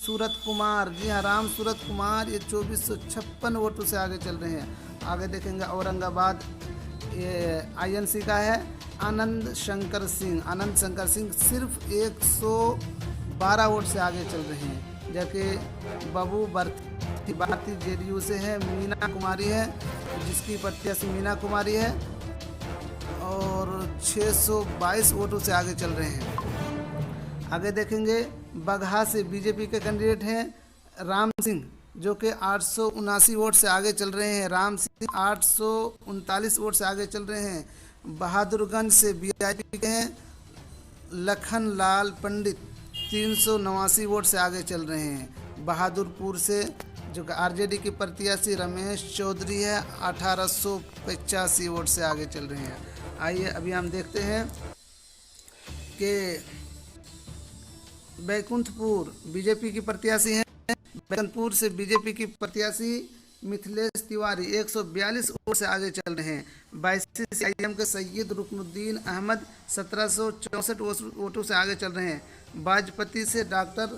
सूरत कुमार, जी हाँ राम सूरत कुमार, ये 2456 वोटों से आगे चल रहे हैं। आगे देखेंगे औरंगाबाद, ये आईएनसी का है आनंद शंकर सिंह। आनंद शंकर सिंह सिर्फ 112 वोट से आगे चल रहे हैं। जबकि बाबू भारती जेडीयू से है, मीना कुमारी है जिसकी प्रत्याशी मीना कुमारी है, और 622 वोटों से आगे चल रहे हैं। आगे देखेंगे बगहा से बीजेपी के कैंडिडेट हैं राम सिंह, जो कि 879 वोट से आगे चल रहे हैं। राम सिंह 839 वोट से आगे चल रहे हैं। बहादुरगंज से वीआईपी के हैं लखन लाल पंडित, 389 वोट से आगे चल रहे हैं। बहादुरपुर से जो कि आरजेडी की प्रत्याशी रमेश चौधरी है, 1885 वोट से आगे चल रहे हैं। आइए अभी हम देखते हैं कि बैकुंठपुर बीजेपी की प्रत्याशी हैं। बैकुंठपुर से बीजेपी की प्रत्याशी मिथिलेश तिवारी 142 वोट से आगे चल रहे हैं। बायसी सीआईएम के सैयद रुकनुद्दीन अहमद 1764 वोटों से आगे चल रहे हैं। बाजपती से डॉक्टर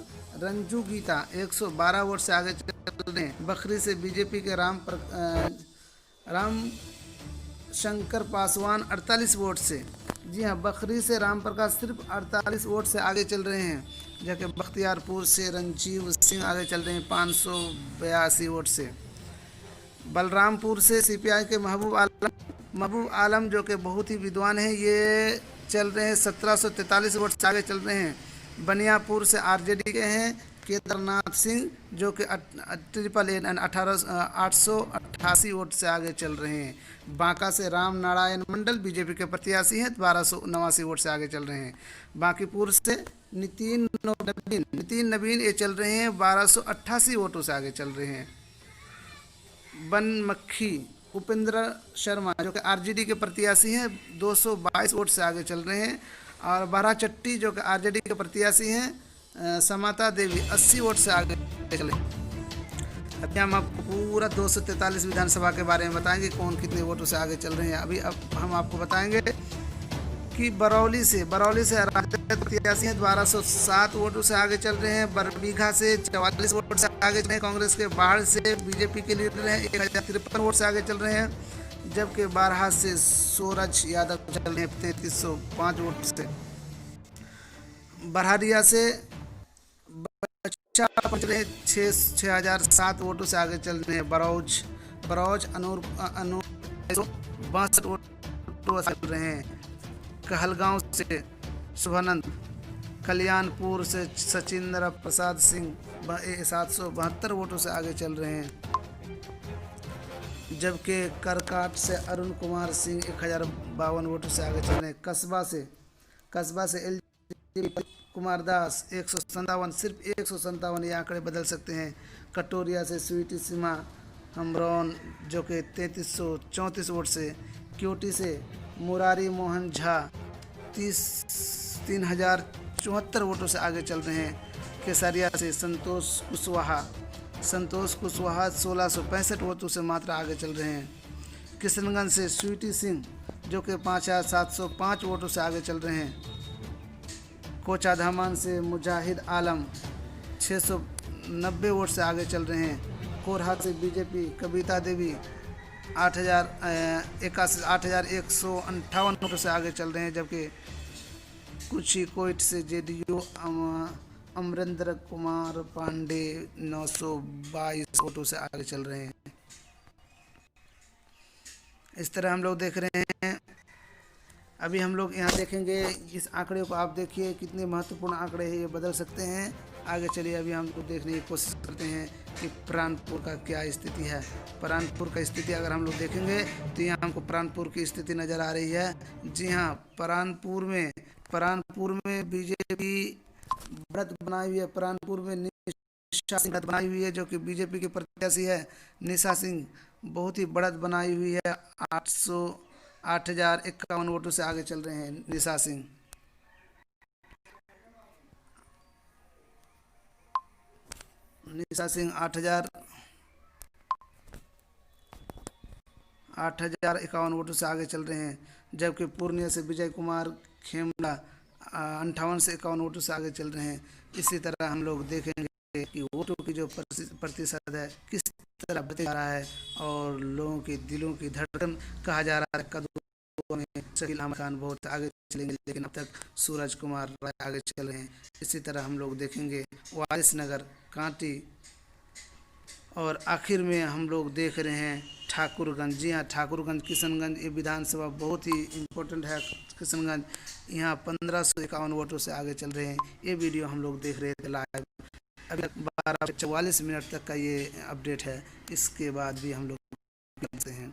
रंजू गीता 112 वोट से आगे चल रहे हैं। बखरी से बीजेपी के राम शंकर पासवान 48 वोट से, जी हाँ बखरी से राम प्रकाश सिर्फ 48 वोट से आगे चल रहे हैं। जबकि बख्तियारपुर से रंजीव सिंह आगे चल रहे हैं 582 वोट से। बलरामपुर से सीपीआई के महबूब आलम जो कि बहुत ही विद्वान हैं, ये चल रहे हैं 1743 वोट से आगे चल रहे हैं। बनियापुर से आरजेडी के हैं केदारनाथ सिंह, जो कि 888 वोट से आगे चल रहे हैं। बांका से राम नारायण मंडल बीजेपी के प्रत्याशी हैं, 1279 वोट से आगे चल रहे हैं। बांकीपुर से नितिन नवीन ये चल रहे हैं 1288 वोटों से आगे चल रहे हैं। बनमक्खी उपेंद्र शर्मा जो कि आरजेडी के प्रत्याशी हैं, 222 वोट से आगे चल रहे हैं। और बाराचट्टी जो कि आरजेडी के प्रत्याशी हैं समाता देवी 80 वोट से आगे चले। अभी हम आपको पूरा 243 विधानसभा के बारे में बताएंगे कौन कितने वोटों से आगे चल रहे हैं। अभी अब हम आपको बताएंगे कि बरौली से राजद प्रत्याशी हैं 1207 वोटों से आगे चल रहे हैं। बरबीघा से 44 वोट से आगे चल रहे हैं कांग्रेस के। बाढ़ से बीजेपी के लीडर हैं 1053 वोट से आगे चल रहे हैं। जबकि बारहा से सूरज यादव चल रहे हैं 3305 वोट से। बरहारिया से बच्चा पहुँच रहे 6007 वोटों से आगे चल रहे हैं। बरौज अनूर 62 वोटों से चल रहे हैं। कहलगांव से शुभानंद, कल्याणपुर से सचिंद्र प्रसाद सिंह 772 वोटों से आगे चल रहे हैं। जबकि करकाट से अरुण कुमार सिंह 1052 वोटों से आगे चल रहे हैं। कस्बा से एलजेपी कुमार दास 157, सिर्फ 157, ये आंकड़े बदल सकते हैं। कटोरिया से स्वीटी सीमा हमरौन जो कि 3334 वोट से। क्योटी से मुरारी मोहन झा 3074 वोटों से आगे चल रहे हैं। केसरिया से संतोष कुशवाहा 1665 वोटों से मात्र आगे चल रहे हैं। किशनगंज से स्वीटी सिंह जो कि 5705 वोटों से आगे चल रहे हैं। कोचाधामान से मुजाहिद आलम 690 वोट से आगे चल रहे हैं। कोरहा से बीजेपी कविता देवी 8158 वोटों से आगे चल रहे हैं। जबकि कुचिकोट से जेडीयू अमरेंद्र कुमार पांडे 922 वोटों से आगे चल रहे हैं। इस तरह हम लोग देख रहे हैं। अभी हम लोग यहाँ देखेंगे इस आंकड़े को, आप देखिए कितने महत्वपूर्ण आंकड़े हैं, ये बदल सकते हैं। आगे चलिए अभी हम लोग देखने की कोशिश करते हैं कि प्राणपुर का क्या स्थिति है। प्राणपुर का स्थिति अगर हम लोग देखेंगे तो यहाँ हमको प्राणपुर की स्थिति नज़र आ रही है। जी हाँ, प्राणपुर में बीजेपी बढ़त बनाई हुई है। प्राणपुर में निशा सिंह बढ़त बनाई हुई है जो कि बीजेपी की प्रत्याशी है। निशा सिंह बहुत ही बढ़त बनाई हुई है, 8051 वोटों से आगे चल रहे हैं निशा सिंह। निशा सिंह 8051 वोटों से आगे चल रहे हैं। जबकि पूर्णिया से विजय कुमार खेमला 58 से 51 वोटों से आगे चल रहे हैं। इसी तरह हम लोग देखेंगे देखेंगे कि वोटों की जो प्रतिशत है किस तरह बढ़ते जा रहा है, और लोगों के दिलों की धड़कन कहा जा रहा है कदमों में शकील अहमद खान बहुत आगे चलेंगे, लेकिन अब तक सूरज कुमार राय आगे चल रहे हैं। इसी तरह हम लोग देखेंगे वारिस नगर, कांटी, और आखिर में हम लोग देख रहे हैं ठाकुरगंज। जी हाँ, ठाकुरगंज किशनगंज, ये विधानसभा बहुत ही इम्पोर्टेंट है। किशनगंज यहाँ 1551 वोटों से आगे चल रहे हैं। ये वीडियो हम लोग देख रहे थे लाइव। अभी 12:44 तक का ये अपडेट है, इसके बाद भी हम लोग करते हैं।